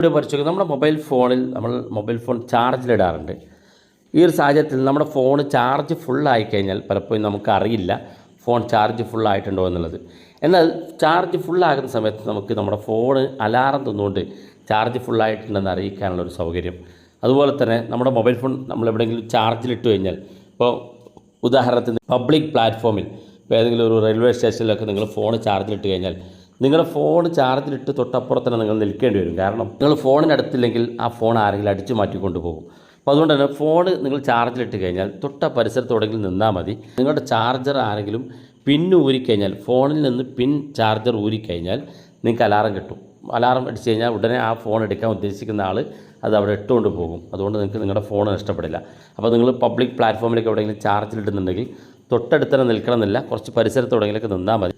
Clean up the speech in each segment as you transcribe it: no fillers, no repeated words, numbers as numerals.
ഇവിടെ പരിശോധിക്കുക. നമ്മുടെ മൊബൈൽ ഫോണിൽ നമ്മൾ മൊബൈൽ ഫോൺ ചാർജിലിടാറുണ്ട്. ഈ ഒരു സാഹചര്യത്തിൽ നമ്മുടെ ഫോൺ ചാർജ് ഫുള്ളായി കഴിഞ്ഞാൽ പലപ്പോഴും നമുക്കറിയില്ല ഫോൺ ചാർജ് ഫുള്ളായിട്ടുണ്ടോ എന്നുള്ളത്. എന്നാൽ ചാർജ് ഫുള്ളാകുന്ന സമയത്ത് നമുക്ക് നമ്മുടെ ഫോണ് അലാറം തന്നുകൊണ്ട് ചാർജ് ഫുള്ളായിട്ടുണ്ടെന്ന് അറിയിക്കാനുള്ളൊരു സൗകര്യം. അതുപോലെ തന്നെ നമ്മുടെ മൊബൈൽ ഫോൺ നമ്മൾ എവിടെയെങ്കിലും ചാർജിലിട്ട് കഴിഞ്ഞാൽ, ഇപ്പോൾ ഉദാഹരണത്തിന് പബ്ലിക് പ്ലാറ്റ്ഫോമിൽ ഇപ്പോൾ ഏതെങ്കിലും ഒരു റെയിൽവേ സ്റ്റേഷനിലൊക്കെ നിങ്ങൾ ഫോൺ ചാർജിലിട്ട് കഴിഞ്ഞാൽ നിങ്ങളുടെ ഫോൺ ചാർജിലിട്ട് തൊട്ടപ്പുറത്ത് തന്നെ നിങ്ങൾ നിൽക്കേണ്ടി വരും. കാരണം നിങ്ങൾ ഫോണിനടുത്തില്ലെങ്കിൽ ആ ഫോൺ ആരെങ്കിലും അടിച്ചു മാറ്റിക്കൊണ്ട് പോകും. അപ്പോൾ അതുകൊണ്ട് തന്നെ ഫോൺ നിങ്ങൾ ചാർജിലിട്ട് കഴിഞ്ഞാൽ തൊട്ട പരിസരത്തോടെങ്കിലും നിന്നാൽ മതി. നിങ്ങളുടെ ചാർജർ ആരെങ്കിലും പിൻ ഊരിക്കഴിഞ്ഞാൽ, ഫോണിൽ നിന്ന് പിൻ ചാർജർ ഊരിക്കഴിഞ്ഞാൽ നിങ്ങൾക്ക് അലാറം കിട്ടും. അലാറം അടിച്ചു കഴിഞ്ഞാൽ ഉടനെ ആ ഫോൺ എടുക്കാൻ ഉദ്ദേശിക്കുന്ന ആൾ അത് അവിടെ ഇട്ടുകൊണ്ട് പോകും. അതുകൊണ്ട് നിങ്ങൾക്ക് നിങ്ങളുടെ ഫോൺ നഷ്ടപ്പെടില്ല. അപ്പോൾ നിങ്ങൾ പബ്ലിക് പ്ലാറ്റ്ഫോമിലേക്ക് എവിടെയെങ്കിലും ചാർജിലിടുന്നുണ്ടെങ്കിൽ തൊട്ടടുത്ത് തന്നെ നിൽക്കണമെന്നില്ല, കുറച്ച് പരിസരത്തോടെങ്കിലൊക്കെ നിന്നാൽ മതി.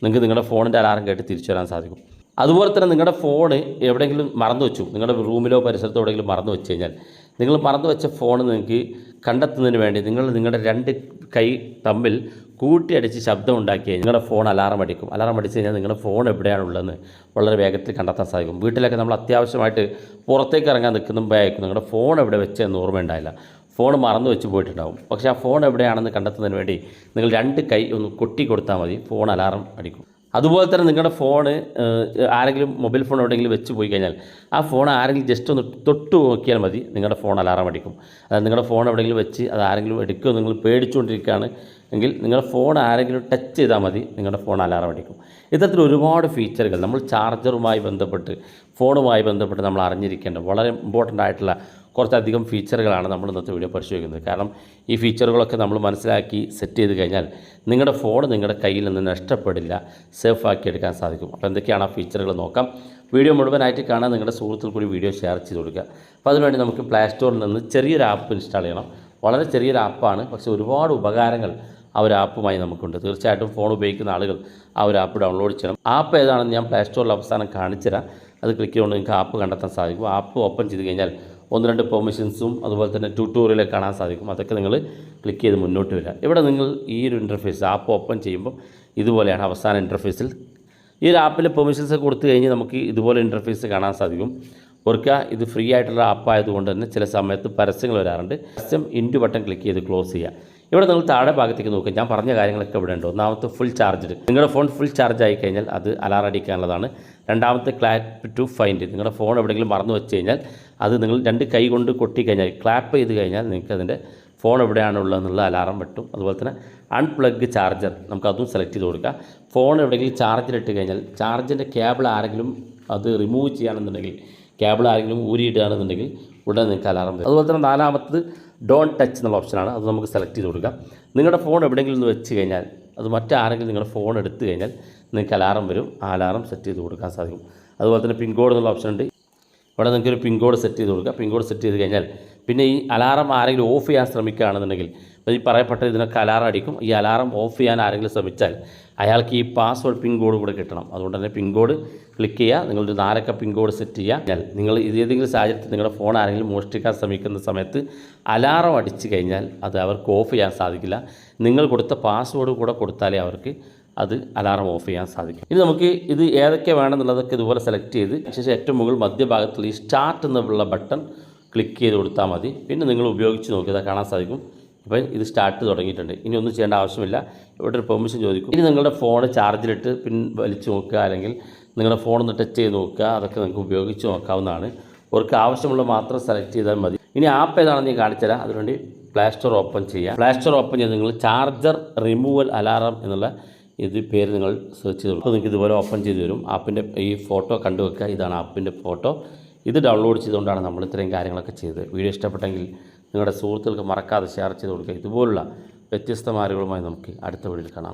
നിങ്ങൾക്ക് നിങ്ങളുടെ ഫോണിൻ്റെ അലാറം കേട്ട് തിരിച്ചു വരാൻ സാധിക്കും. അതുപോലെ തന്നെ നിങ്ങളുടെ ഫോണ് എവിടെയെങ്കിലും മറന്നു വെച്ചു, നിങ്ങളുടെ റൂമിലോ പരിസരത്തോ എവിടെയെങ്കിലും മറന്നു വെച്ച് കഴിഞ്ഞാൽ നിങ്ങൾ മറന്നു വെച്ച ഫോൺ നിങ്ങൾക്ക് കണ്ടെത്തുന്നതിന് വേണ്ടി നിങ്ങളുടെ രണ്ട് കൈ തമ്മിൽ കൂട്ടിയടിച്ച് ശബ്ദം ഉണ്ടാക്കി കഴിഞ്ഞാൽ നിങ്ങളുടെ ഫോൺ അലാറം അടിക്കും. അലാറം അടിച്ച് കഴിഞ്ഞാൽ നിങ്ങളുടെ ഫോൺ എവിടെയാണുള്ളതെന്ന് വളരെ വേഗത്തിൽ കണ്ടെത്താൻ സാധിക്കും. വീട്ടിലൊക്കെ നമ്മൾ അത്യാവശ്യമായിട്ട് പുറത്തേക്ക് ഇറങ്ങാൻ നിൽക്കുമ്പോഴായിരിക്കും നിങ്ങളുടെ ഫോൺ എവിടെ വെച്ചെന്ന് ഓർമ്മയുണ്ടായില്ല, ഫോൺ മറന്നു വെച്ച് പോയിട്ടുണ്ടാവും. പക്ഷേ ആ ഫോൺ എവിടെയാണെന്ന് കണ്ടെത്തുന്നതിന് വേണ്ടി നിങ്ങൾ രണ്ട് കൈ ഒന്ന് കൊട്ടി കൊടുത്താൽ മതി, ഫോൺ അലാറം അടിക്കും. അതുപോലെ തന്നെ നിങ്ങളുടെ ഫോണ് ആരെങ്കിലും മൊബൈൽ ഫോൺ എവിടെയെങ്കിലും വെച്ച് പോയി കഴിഞ്ഞാൽ ആ ഫോൺ ആരെങ്കിലും ജസ്റ്റ് ഒന്ന് തൊട്ട് നോക്കിയാൽ മതി, നിങ്ങളുടെ ഫോൺ അലാറം അടിക്കും. അതായത് നിങ്ങളുടെ ഫോൺ എവിടെയെങ്കിലും വെച്ച് അത് ആരെങ്കിലും എടുക്കുമോ നിങ്ങൾ പേടിച്ചുകൊണ്ടിരിക്കുകയാണ് എങ്കിൽ നിങ്ങളുടെ ഫോൺ ആരെങ്കിലും ടച്ച് ചെയ്താൽ മതി, നിങ്ങളുടെ ഫോൺ അലാറം അടിക്കും. ഇത്തരത്തിൽ ഒരുപാട് ഫീച്ചറുകൾ നമ്മൾ ചാർജറുമായി ബന്ധപ്പെട്ട്, ഫോണുമായി ബന്ധപ്പെട്ട് നമ്മൾ അറിഞ്ഞിരിക്കേണ്ട വളരെ ഇമ്പോർട്ടൻ്റ് ആയിട്ടുള്ള കുറച്ചധികം ഫീച്ചറുകളാണ് നമ്മൾ ഇന്നത്തെ വീഡിയോ പരിശോധിക്കുന്നത്. കാരണം ഈ ഫീച്ചറുകളൊക്കെ നമ്മൾ മനസ്സിലാക്കി സെറ്റ് ചെയ്ത് കഴിഞ്ഞാൽ നിങ്ങളുടെ ഫോൺ നിങ്ങളുടെ കയ്യിൽ നിന്ന് നഷ്ടപ്പെടില്ല, സേഫാക്കി എടുക്കാൻ സാധിക്കും. അപ്പോൾ എന്തൊക്കെയാണ് ആ ഫീച്ചറുകൾ നോക്കാം. വീഡിയോ മുഴുവനായിട്ട് കാണാൻ നിങ്ങളുടെ സുഹൃത്തുക്കൾ കൂടി വീഡിയോ ഷെയർ ചെയ്ത് കൊടുക്കുക. അപ്പോൾ അതിനുവേണ്ടി നമുക്ക് പ്ലേ സ്റ്റോറിൽ നിന്ന് ചെറിയൊരു ആപ്പ് ഇൻസ്റ്റാൾ ചെയ്യണം. വളരെ ചെറിയൊരു ആപ്പാണ്, പക്ഷേ ഒരുപാട് ഉപകാരങ്ങൾ ആ ഒരു ആപ്പുമായി നമുക്കുണ്ട്. തീർച്ചയായിട്ടും ഫോൺ ഉപയോഗിക്കുന്ന ആളുകൾ ആ ഒരു ആപ്പ് ഡൗൺലോഡ് ചെയ്യണം. ആപ്പ് ഏതാണെന്ന് ഞാൻ പ്ലേ സ്റ്റോറിൽ അവസാനം കാണിച്ചു തരാം. അത് ക്ലിക്ക് ചെയ്തുകൊണ്ട് നിങ്ങൾക്ക് ആപ്പ് കണ്ടെത്താൻ സാധിക്കും. ആപ്പ് ഓപ്പൺ ചെയ്ത് കഴിഞ്ഞാൽ 1-2 പെർമിഷൻസും അതുപോലെ തന്നെ ട്യൂട്ടോറിയലൊക്കെ കാണാൻ സാധിക്കും. അതൊക്കെ നിങ്ങൾ ക്ലിക്ക് ചെയ്ത് മുന്നോട്ട് വരിക. ഇവിടെ നിങ്ങൾ ഈ ഒരു ഇൻ്റർഫേസ് ആപ്പ് ഓപ്പൺ ചെയ്യുമ്പോൾ ഇതുപോലെയാണ് അവസാന ഇൻ്റർഫേസിൽ. ഈ ഒരു ആപ്പിൽ പെർമിഷൻസ് കൊടുത്തു കഴിഞ്ഞ് നമുക്ക് ഇതുപോലെ ഇൻ്റർഫേസ് കാണാൻ സാധിക്കും. ഓർക്കുക, ഇത് ഫ്രീ ആയിട്ടുള്ള ആപ്പായതുകൊണ്ട് തന്നെ ചില സമയത്ത് പരസ്യങ്ങൾ വരാറുണ്ട്. പരസ്യം ഇൻറ്റു ബട്ടൺ ക്ലിക്ക് ചെയ്ത് ക്ലോസ് ചെയ്യുക. ഇവിടെ നിങ്ങൾ താഴെ ഭാഗത്തേക്ക് നോക്കുക. ഞാൻ പറഞ്ഞ കാര്യങ്ങളൊക്കെ ഇവിടെ ഉണ്ട്. ഒന്നാമത്തെ ഫുൾ ചാർജ്ഡ്, നിങ്ങളുടെ ഫോൺ ഫുൾ ചാർജ് ആയി കഴിഞ്ഞാൽ അത് അലാറം അടിക്കാനുള്ളതാണ്. രണ്ടാമത്തെ ക്ലാപ്പ് ടു ഫൈൻഡ്, നിങ്ങളുടെ ഫോൺ എവിടെയെങ്കിലും മറന്നു വെച്ച് കഴിഞ്ഞാൽ അത് നിങ്ങൾ രണ്ട് കൈ കൊണ്ട് കൊട്ടിക്കഴിഞ്ഞാൽ, ക്ലാപ്പ് ചെയ്ത് കഴിഞ്ഞാൽ നിങ്ങൾക്ക് അതിൻ്റെ ഫോൺ എവിടെയാണുള്ളതെന്നുള്ള അലാറം വെട്ടും. അതുപോലെ തന്നെ അൺപ്ലഗ് ചാർജർ, നമുക്കതും സെലക്ട് ചെയ്ത് കൊടുക്കുക. ഫോൺ എവിടെയെങ്കിലും ചാർജിലിട്ട് കഴിഞ്ഞാൽ ചാർജിൻ്റെ കേബിൾ ആരെങ്കിലും അത് റിമൂവ് ചെയ്യുകയാണെന്നുണ്ടെങ്കിൽ, കേബിൾ ആരെങ്കിലും ഊരിയിടുകയാണെന്നുണ്ടെങ്കിൽ ഉടനെ നിങ്ങൾക്ക് അലാറം വരും. അതുപോലെ തന്നെ നാലാമത്തത് ഡോണ്ട് ടച്ച് എന്നുള്ള ഓപ്ഷനാണ്. അത് നമുക്ക് സെലക്ട് ചെയ്ത് കൊടുക്കാം. നിങ്ങളുടെ ഫോൺ എവിടെയെങ്കിലും ഒന്ന് വെച്ച് കഴിഞ്ഞാൽ അത് മറ്റാരെങ്കിലും നിങ്ങളുടെ ഫോൺ എടുത്തു കഴിഞ്ഞാൽ നിങ്ങൾക്ക് അലാറം വരും. ആ അലാറം സെറ്റ് ചെയ്ത് കൊടുക്കാൻ സാധിക്കും. അതുപോലെ തന്നെ പിൻ കോഡ് എന്നുള്ള ഓപ്ഷൻ ഉണ്ട്. ഇവിടെ നിങ്ങൾക്കൊരു പിൻ കോഡ് സെറ്റ് ചെയ്ത് കൊടുക്കുക. പിൻ കോഡ് സെറ്റ് ചെയ്ത് കഴിഞ്ഞാൽ പിന്നെ ഈ അലാറം ആരെങ്കിലും ഓഫ് ചെയ്യാൻ ശ്രമിക്കുകയാണെന്നുണ്ടെങ്കിൽ, അപ്പോൾ ഈ പറയപ്പെട്ട ഇതിനൊക്കെ അലാറം അടിക്കും. ഈ അലാറം ഓഫ് ചെയ്യാൻ ആരെങ്കിലും ശ്രമിച്ചാൽ അയാൾക്ക് ഈ പാസ്വേഡ് പിൻ കോഡ് കൂടെ കിട്ടണം. അതുകൊണ്ട് തന്നെ പിൻ കോഡ് ക്ലിക്ക് ചെയ്യുക. നിങ്ങളൊരു 4 അക്ക പിൻ കോഡ് സെറ്റ് ചെയ്യുക. നിങ്ങൾ ഏതെങ്കിലും സാഹചര്യത്തിൽ നിങ്ങളുടെ ഫോൺ ആരെങ്കിലും മോഷ്ടിക്കാൻ ശ്രമിക്കുന്ന സമയത്ത് അലാറം അടിച്ചു കഴിഞ്ഞാൽ അത് അവർക്ക് ഓഫ് ചെയ്യാൻ സാധിക്കില്ല. നിങ്ങൾ കൊടുത്ത പാസ്വേഡ് കൂടെ കൊടുത്താലേ അവർക്ക് അത് അലാറം ഓഫ് ചെയ്യാൻ സാധിക്കും. ഇനി നമുക്ക് ഇത് ഏതൊക്കെ വേണമെന്നുള്ളതൊക്കെ ഇതുപോലെ സെലക്ട് ചെയ്ത് ശേഷം ഏറ്റവും മുകളിൽ മധ്യഭാഗത്തുള്ള ഈ സ്റ്റാർട്ട് എന്നുള്ള ബട്ടൺ ക്ലിക്ക് ചെയ്ത് കൊടുത്താൽ മതി. പിന്നെ നിങ്ങൾ ഉപയോഗിച്ച് നോക്കിയാൽ കാണാൻ സാധിക്കും. അപ്പോൾ ഇത് സ്റ്റാർട്ട് തുടങ്ങിയിട്ടുണ്ട്. ഇനി ഒന്നും ചെയ്യേണ്ട ആവശ്യമില്ല. ഇവിടെ ഒരു പെർമിഷൻ ചോദിക്കും. ഇനി നിങ്ങളുടെ ഫോൺ ചാർജിലിട്ട് പിൻ വലിച്ച് നോക്കുക, അല്ലെങ്കിൽ നിങ്ങളുടെ ഫോണൊന്ന് ടച്ച് ചെയ്ത് നോക്കുക. അതൊക്കെ നിങ്ങൾക്ക് ഉപയോഗിച്ച് നോക്കാവുന്നതാണ്. അവർക്ക് ആവശ്യമുള്ള മാത്രം സെലക്ട് ചെയ്താൽ മതി. ഇനി ആപ്പ് ഏതാണെന്ന് ഞാൻ കാണിച്ചു തരാം. അതിനുവേണ്ടി പ്ലേ സ്റ്റോർ ഓപ്പൺ ചെയ്യുക. പ്ലേ സ്റ്റോർ ഓപ്പൺ ചെയ്ത് നിങ്ങൾ ചാർജർ റിമൂവൽ അലാറം എന്നുള്ള ഇത് പേര് നിങ്ങൾ സെർച്ച് ചെയ്ത് കൊടുക്കുക. നിങ്ങൾക്ക് ഇതുപോലെ ഓപ്പൺ ചെയ്ത് വരും. ആപ്പിൻ്റെ ഈ ഫോട്ടോ കണ്ടു വെക്കുക. ഇതാണ് ആപ്പിൻ്റെ ഫോട്ടോ. ഇത് ഡൗൺലോഡ് ചെയ്തുകൊണ്ടാണ് നമ്മൾ ഇത്രയും കാര്യങ്ങളൊക്കെ ചെയ്തത്. വീഡിയോ ഇഷ്ടപ്പെട്ടെങ്കിൽ നിങ്ങളുടെ സുഹൃത്തുക്കൾക്ക് മറക്കാതെ ഷെയർ ചെയ്ത് കൊടുക്കുക. ഇതുപോലുള്ള വ്യത്യസ്തമായ അറിവുകളുമായി നമുക്ക് അടുത്ത വീഡിയോയിൽ കാണാം.